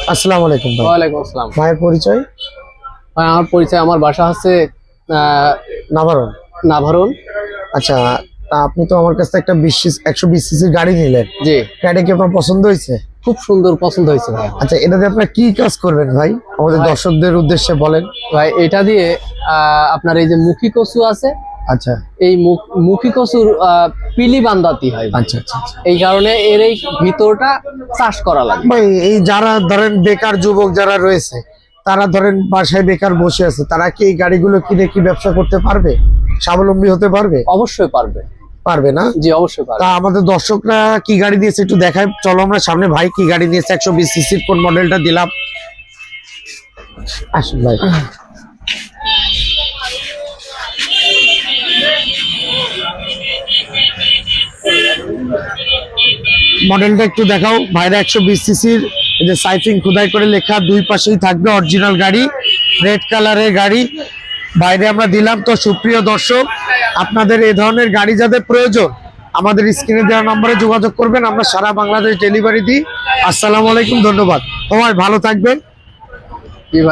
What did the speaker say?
আসসালামু আলাইকুম ভাই। ওয়ালাইকুম আসসালাম। ভাইয়ের পরিচয়? ভাই আমার পরিচয়, আমার বাসা হচ্ছে নাভারণ। নাভারণ। আচ্ছা, তা আপনি তো আমার কাছ থেকে একটা 120 সিসির গাড়ি নিলেন, জি, গাড়িটা কি আপনার পছন্দ হয়েছে? খুব সুন্দর পছন্দ হয়েছে ভাই। আচ্ছা, এটাতে আপনার কি কাজ করবেন ভাই, আমাদের ভাই- দর্শকদের উদ্দেশ্যে বলেন। ভাই এটা দিয়ে আপনার এই যে মুখী কচু আছে, আচ্ছা এই মুখী কচুর পিলি বান্দাতি হয় ভাই। আচ্ছা আচ্ছা আচ্ছা। এই কারণে এর এই ভিতরটা চাষ করা লাগে। ভাই এই যারা ধরেন বেকার যুবক যারা রয়েছে, তারা ধরেন বাসায় বেকার বসে আছে, তারা কি এই গাড়িগুলো কিনে কি ব্যবসা করতে পারবে, স্বাবলম্বী হতে পারবে? অবশ্যই পারবে। পারবে না? জি, অবশ্যই পারবে। তা আমাদের দর্শকরা কি গাড়ি দিয়েছে একটু দেখায়, চলো আমরা সামনে। ভাই কি গাড়ি দিয়েছে, 120 সিসির কোন মডেলটা দিলাম, আসুন ভাই। মডেলটা একটু দেখাও ভাইরা। 120 সিসির, এই যে সাইফিং খোদাই করে লেখা, দুই পাশেই থাকবে অরিজিনাল গাড়ি, রেড কালারের গাড়ি বাইরে আমরা দিলাম। তো সুপ্রিয় দর্শক, আপনাদের এই ধরনের গাড়ি যাদের প্রয়োজন, আমাদের স্ক্রিনে দেওয়া নম্বরে যোগাযোগ করবেন, আমরা সারা বাংলাদেশ ডেলিভারি দিই। আসসালামু আলাইকুম, ধন্যবাদ। সবাই ভালো থাকবেন। জি ভাই।